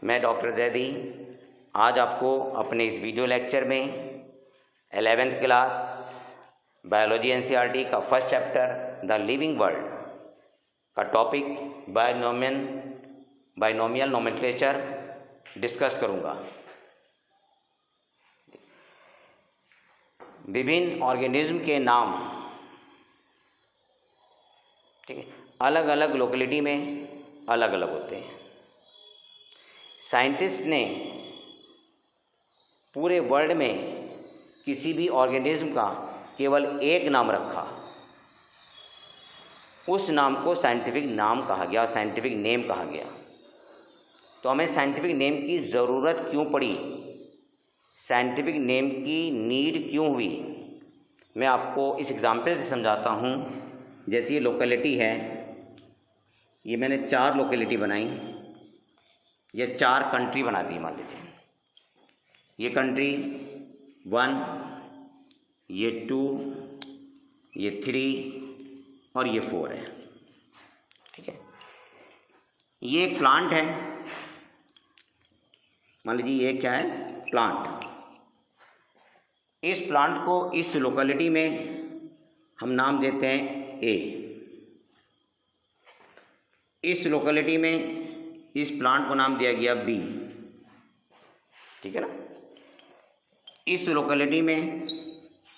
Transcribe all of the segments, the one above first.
मैं डॉक्टर जैदी आज आपको अपने इस वीडियो लेक्चर में 11th क्लास बायोलॉजी एनसीईआरटी का first chapter the living world का टॉपिक बायनोमियल नोमेनक्लेचर डिस्कस करूँगा। विभिन्न ऑर्गेनिज्म के नाम, ठीक है, अलग अलग लोकेलिटी में अलग अलग होते हैं। साइंटिस्ट ने पूरे वर्ल्ड में किसी भी ऑर्गेनिज्म का केवल एक नाम रखा, उस नाम को साइंटिफिक नाम कहा गया, साइंटिफिक नेम कहा गया। तो हमें साइंटिफिक नेम की ज़रूरत क्यों पड़ी, साइंटिफिक नेम की नीड क्यों हुई, मैं आपको इस एग्जाम्पल से समझाता हूँ। जैसे ये लोकेलिटी है, ये मैंने 4 लोकेलिटी बनाई, ये 4 कंट्री बना दी। मान लीजिए ये कंट्री 1, ये 2, ये 3 और ये 4 है, ठीक है। ये एक प्लांट है, मान लीजिए ये क्या है, प्लांट। इस प्लांट को इस लोकेलिटी में हम नाम देते हैं ए। इस लोकेलिटी में इस प्लांट को नाम दिया गया बी, ठीक है ना। इस लोकेलिटी में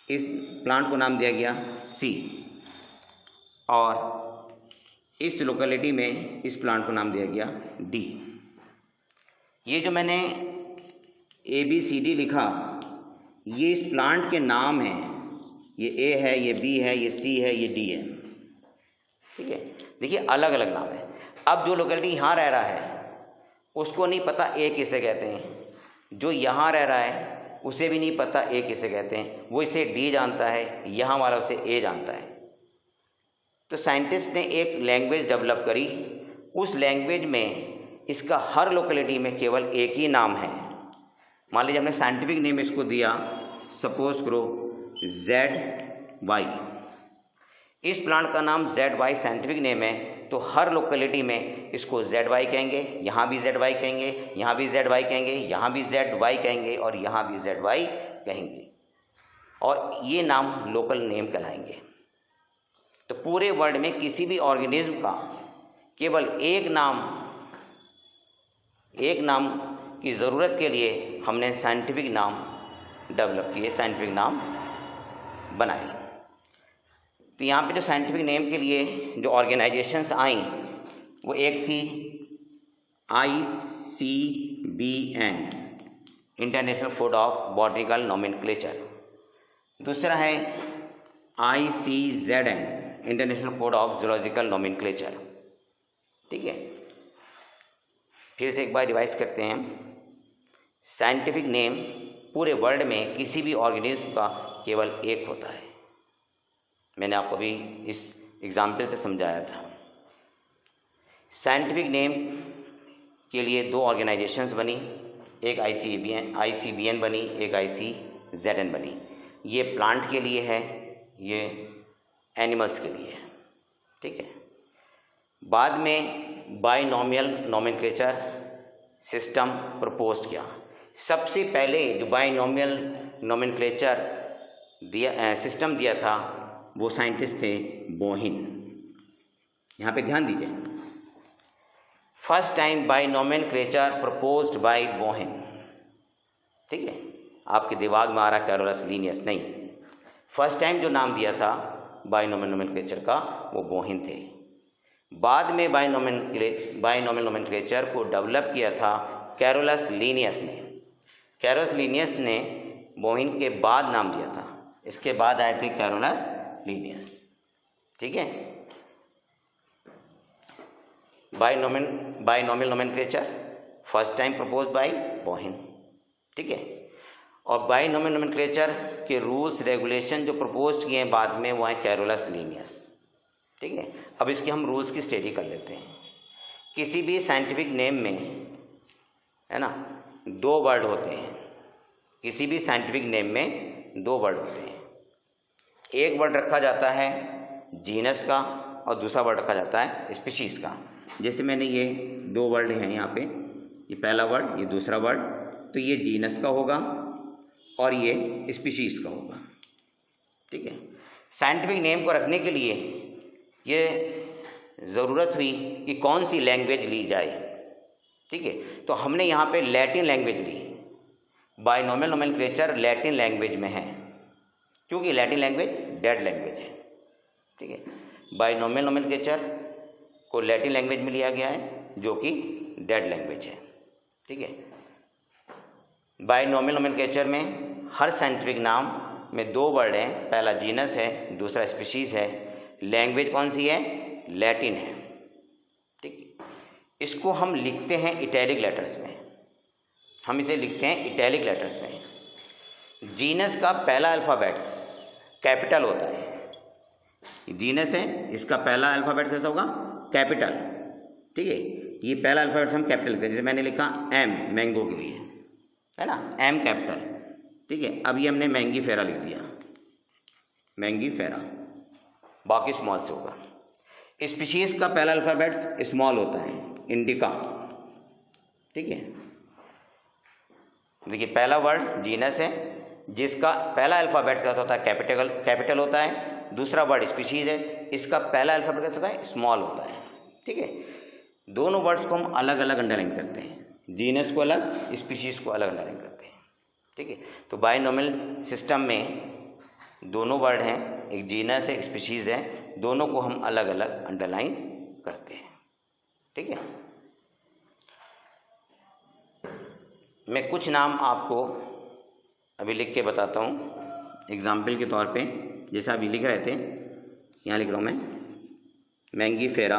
इस प्लांट को नाम दिया गया सी, और इस लोकेलिटी में इस प्लांट को नाम दिया गया डी। ये जो मैंने ABCD लिखा, ये इस प्लांट के नाम हैं। ये ए है, ये बी है, ये सी है, ये डी है, ठीक है। देखिए अलग अलग नाम है। अब जो लोकेलिटी यहाँ रह रहा है उसको नहीं पता ए किसे कहते हैं, जो यहाँ रह रहा है उसे भी नहीं पता ए किसे कहते हैं। वो इसे डी जानता है, यहाँ वाला उसे ए जानता है। तो साइंटिस्ट ने एक लैंग्वेज डेवलप करी, उस लैंग्वेज में इसका हर लोकेलिटी में केवल एक ही नाम है। मान लीजिए हमने साइंटिफिक नेम इसको दिया, सपोज करो ZY। इस प्लांट का नाम ZY साइंटिफिक नेम है, तो हर लोकेलिटी में इसको ZY कहेंगे, यहाँ भी ZY कहेंगे, यहाँ भी ZY कहेंगे, यहाँ भी ZY कहेंगे और यहाँ भी ZY कहेंगे, और ये नाम लोकल नेम कहलाएंगे। तो पूरे वर्ल्ड में किसी भी ऑर्गेनिज्म का केवल एक नाम की ज़रूरत के लिए हमने साइंटिफिक नाम डेवलप किए, साइंटिफिक नाम बनाए। तो यहाँ पे जो साइंटिफिक नेम के लिए जो ऑर्गेनाइजेशंस आई, वो एक थी ICBN, international code of botanical nomenclature. दूसरा है ICZN, international code of zoological nomenclature, ठीक है। फिर से एक बार रिवाइज करते हैं। साइंटिफिक नेम पूरे वर्ल्ड में किसी भी ऑर्गेनिज्म का केवल एक होता है। मैंने आपको भी इस एग्जाम्पल से समझाया था। साइंटिफिक नेम के लिए 2 ऑर्गेनाइजेशंस बनी, एक ICBN बनी, एक ICZN बनी। ये प्लांट के लिए है, ये एनिमल्स के लिए है, ठीक है। बाद में बायनोमियल नोमेनक्लेचर सिस्टम प्रपोज किया। सबसे पहले जो बायनोमियल नोमेनक्लेचर सिस्टम दिया था वो साइंटिस्ट थे बोहिन। यहाँ पे ध्यान दीजिए, first time बायनोमेनक्लेचर proposed by Bauhin, ठीक है। आपके दिमाग में आ रहा कैरोलस लीनियस, नहीं, फर्स्ट टाइम जो नाम दिया था बायनोमियल नोमेनक्लेचर का वो बोहिन थे। बाद में बायनोमियल नोमेनक्लेचर को डेवलप किया था कैरोलस लीनियस ने। कैरोलस लीनियस ने बोहिन के बाद नाम दिया था, इसके बाद आए थे कैरोलस लीनियस, ठीक है। Binomial nomenclature first time propose by Bauhin, ठीक है। और बायनोमियल नोमेनक्लेचर के रूल्स रेगुलेशन जो प्रपोज किए हैं बाद में, वो हैं कैरोलस लीनियस, ठीक है। अब इसके हम रूल्स की स्टडी कर लेते हैं। किसी भी साइंटिफिक नेम में, है ना, 2 वर्ड होते हैं। किसी भी साइंटिफिक नेम में 2 वर्ड होते हैं। एक वर्ड रखा जाता है जीनस का और दूसरा वर्ड रखा जाता है स्पीशीज़ का। जैसे मैंने ये 2 वर्ड हैं यहाँ पे, ये पहला वर्ड, ये दूसरा वर्ड, तो ये जीनस का होगा और ये स्पीशीज का होगा। ठीक है, साइंटिफिक नेम को रखने के लिए ये ज़रूरत हुई कि कौन सी लैंग्वेज ली जाए। ठीक है, तो हमने यहाँ पे लैटिन लैंग्वेज ली। बाइनोमियल नोमेनक्लेचर लैटिन लैंग्वेज में है, क्योंकि लैटिन लैंग्वेज डेड लैंग्वेज है। ठीक है, बाइनोमियल नोमेनक्लेचर को लैटिन लैंग्वेज में लिया गया है जो कि डेड लैंग्वेज है। ठीक है, बाइनोमियल नोमेनक्लेचर में हर साइंटिफिक नाम में दो वर्ड हैं, पहला जीनस है, दूसरा स्पीशीज है। लैंग्वेज कौन सी है? लैटिन है। ठीक है, इसको हम लिखते हैं इटैलिक लेटर्स में, हम इसे लिखते हैं इटैलिक लेटर्स में। जीनस का पहला अल्फ़ाबेट्स कैपिटल होता है। जीनस है, इसका पहला अल्फ़ाबेट कैसा होगा? कैपिटल। ठीक है, ये पहला अल्फ़ाबेट हम कैपिटल लिखते हैं, जैसे मैंने लिखा एम मैंगो के लिए, है ना, एम कैपिटल। ठीक है, अब ये हमने मैंगी फेरा लिख दिया, मैंगी फेरा, बाकी स्मॉल से होगा। स्पीशीज़ का पहला अल्फ़ाबेट स्मॉल होता है, इंडिका। ठीक है, देखिए पहला वर्ड जीनस है जिसका पहला अल्फ़ाबेट कैसा होता है? कैपिटल होता है। दूसरा वर्ड स्पीशीज़ है, इसका पहला अल्फ़ाबेट कैसा होता है? स्मॉल होता है। ठीक है, दोनों वर्ड्स को हम अलग अलग अंडरलाइन करते हैं, जीनस को अलग, स्पीशीज़ को अलग अंडरलाइन करते हैं। ठीक है, तो बाइनोमियल सिस्टम में दोनों वर्ड हैं, एक जीनस है, एक स्पीशीज़ है, दोनों को हम अलग अलग अंडरलाइन करते हैं। ठीक है, मैं कुछ नाम आपको अभी लिख के बताता हूँ एग्जाम्पल के तौर पे। जैसे अभी लिख रहे थे, यहाँ लिख रहा हूँ मैं, मैंगी फेरा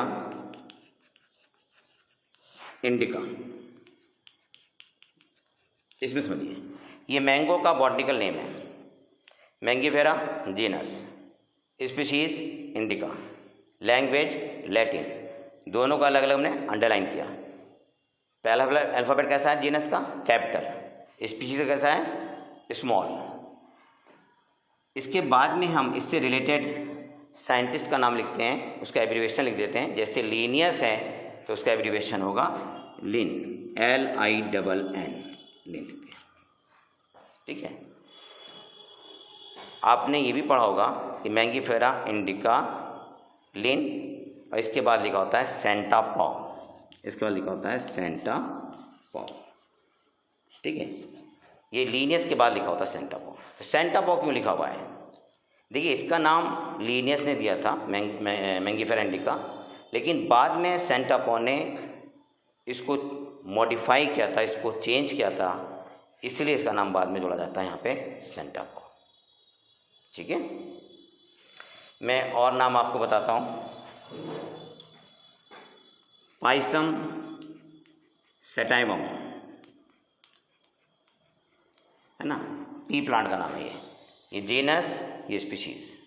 इंडिका। इसमें समझिए, ये मैंगो का बॉटनिकल नेम है, मैंगी फेरा genus, species indica, language Latin, दोनों का अलग अलग हमने अंडरलाइन किया। पहला अल्फ़ाबेट कैसा है? जीनस का कैपिटल, स्पीशीज का कैसा है? स्मॉल। इसके बाद में हम इससे रिलेटेड साइंटिस्ट का नाम लिखते हैं, उसका एब्रीविएशन लिख देते हैं। जैसे लीनियस है तो उसका एब्रीविएशन होगा लिन, LINN, लिन लिखते हैं। ठीक है, आपने ये भी पढ़ा होगा कि मैंगी फेरा इंडिका लिन, और इसके बाद लिखा होता है सेंटा पॉ, इसके बाद लिखा होता है सेंटा पॉ। ठीक है, ये लीनियस के बाद लिखा होता है सेंटा पॉ। तो सेंटा पॉ क्यों लिखा हुआ है? देखिए, इसका नाम लीनियस ने दिया था मैंगी फेरा इंडिका, लेकिन बाद में सेंटा पॉ ने इसको मॉडिफाई किया था, इसको चेंज किया था, इसलिए इसका नाम बाद में जोड़ा जाता है यहाँ पे सेंटा पॉ। ठीक है, मैं और नाम आपको बताता हूँ। पाइसम सेटाइवम, है ना, पी प्लांट का नाम है ये जीनस, ये स्पीशीज।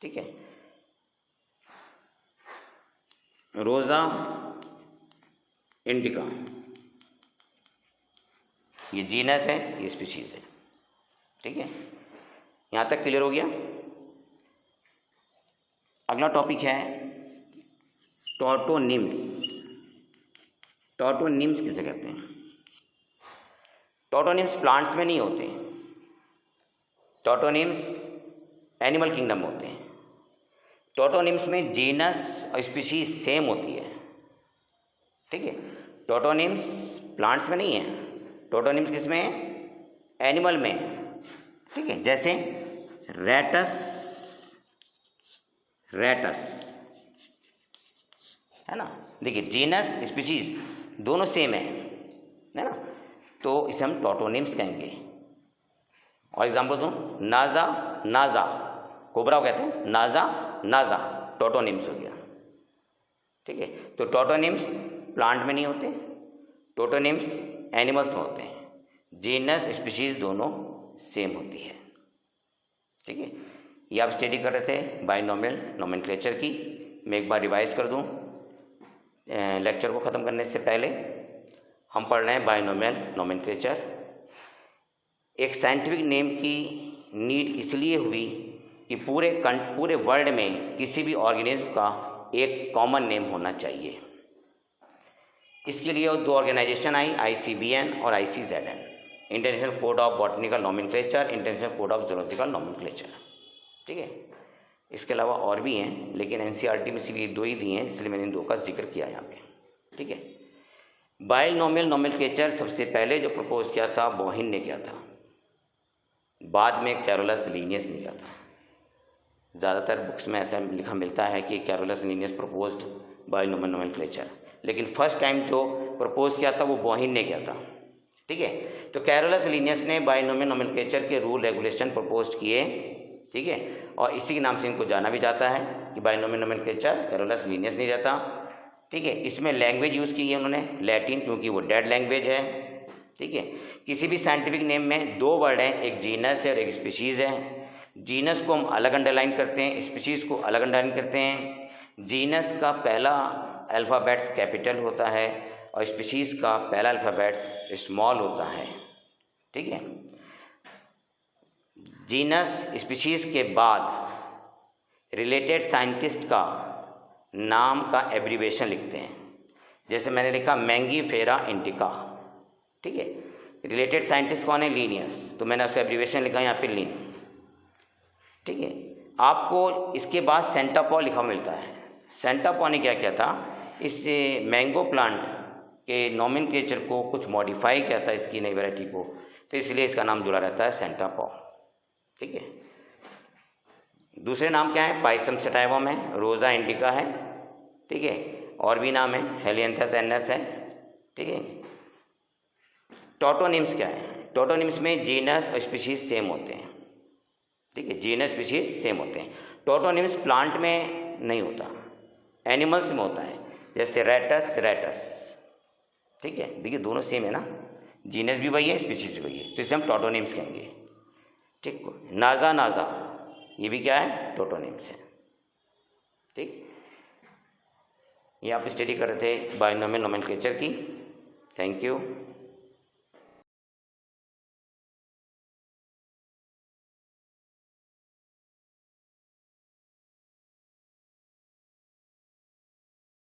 ठीक है, रोज़ा इंडिका, ये जीनस है, ये स्पीशीज है। ठीक है, यहाँ तक क्लियर हो गया। अगला टॉपिक है टॉटोनिम्स। टॉटोनिम्स किसे कहते हैं? टॉटोनिम्स प्लांट्स में नहीं होते, टॉटोनिम्स एनिमल किंगडम में होते हैं। टॉटोनिम्स में जीनस और स्पीशीज सेम होती है। ठीक है, टॉटोनिम्स प्लांट्स में नहीं है, टॉटोनिम्स किस में है? एनिमल में है। ठीक है, जैसे रैटस, है ना। देखिए, जीनस स्पीशीज दोनों सेम है ना, तो इसे हम टॉटोनिम्स कहेंगे। और एग्जाम्पल दूँ, नाजा, कोबरा कहते हैं, नाजा टॉटोनिम्स हो गया। ठीक है, तो टॉटोनिम्स प्लांट में नहीं होते, टॉटोनिम्स एनिमल्स में होते हैं। जीनस स्पीशीज दोनों सेम होती है। ठीक है, ये आप स्टडी कर रहे थे बाइनोमियल नोमेनक्लेचर की। मैं एक बार रिवाइज कर दूं, लेक्चर को ख़त्म करने से पहले हम पढ़ रहे हैं बाइनोमियल नोमेनक्लेचर। एक साइंटिफिक नेम की नीड इसलिए हुई कि पूरे वर्ल्ड में किसी भी ऑर्गेनिज्म का एक कॉमन नेम होना चाहिए। इसके लिए दो ऑर्गेनाइजेशन आई, ICBN और ICZN, international code of botanical nomenclature, international code of zoological nomenclature. ठीक है, इसके अलावा और भी हैं, लेकिन NCERT में सिर्फ ये दो ही दिए हैं, इसलिए मैंने इन दो का जिक्र किया यहाँ पे। ठीक है, बायनोमियल नॉमेनक्लेचर सबसे पहले जो प्रपोज किया था बोहिन ने किया था, बाद में कैरोलस लीनियस ने किया था। ज़्यादातर बुक्स में ऐसा लिखा मिलता है कि Carolus Linnaeus proposed binomial nomenclature, लेकिन फर्स्ट टाइम जो प्रपोज किया था वो बोहिन ने किया था। ठीक है, तो कैरोलस लीनियस ने बायनोमियल नॉमेनक्लेचर के रूल रेगुलेशन प्रपोज किए। ठीक है, और इसी के नाम से इनको जाना भी जाता है कि बायनोमियल नॉमेनक्लेचर कैरोलस लीनियस ने जाता। ठीक है, इसमें लैंग्वेज यूज़ की है उन्होंने लैटिन, क्योंकि वो डेड लैंग्वेज है। ठीक है, किसी भी साइंटिफिक नेम में दो वर्ड हैं, एक जीनस है और एक स्पीशीज़ है। जीनस को हम अलग अंडरलाइन करते हैं, स्पीशीज़ को अलग अंडरलाइन करते हैं। जीनस का पहला अल्फ़ाबेट्स कैपिटल होता है और स्पीशीज़ का पहला अल्फ़ाबेट्स स्मॉल होता है। ठीक है, जीनस स्पीशीज़ के बाद रिलेटेड साइंटिस्ट का नाम का एब्रीवेशन लिखते हैं, जैसे मैंने लिखा मैंगीफेरा इंडिका। ठीक है, रिलेटेड साइंटिस्ट कौन है? लीनियस, तो मैंने उसका एब्रीवेशन लिखा यहाँ पे लीन। ठीक है, आपको इसके बाद सेंटापॉ लिखा मिलता है। सेंटापॉ ने क्या किया था, इस मैंगो प्लांट के नॉमेनक्लेचर को कुछ मॉडिफाई किया था, इसकी नई वैरायटी को, तो इसलिए इसका नाम जुड़ा रहता है सेंटापॉ। ठीक है, दूसरे नाम क्या है? पाइसम सटाइवम है, रोज़ा इंडिका है। ठीक है, और भी नाम है, हेलियंथस एनस है। ठीक है, टोटोनिम्स क्या है? टोटोनिम्स में जीनस और स्पीशीज सेम होते हैं। ठीक है, जीनस स्पीशीज सेम होते हैं। टोटोनिम्स प्लांट में नहीं होता, एनिमल्स में होता है, जैसे रेटस रेटस। ठीक है, देखिए दोनों सेम है ना, जीनस भी वही है, स्पीशीज भी वही है, तो इसे हम टोटोनिम्स कहेंगे। ठीक, नाजा नाजा, ये भी क्या है? टोटोनिम्स है। ठीक, ये आप स्टडी कर रहे थे बायनोमियल नोमेनक्लेचर की। Thank you.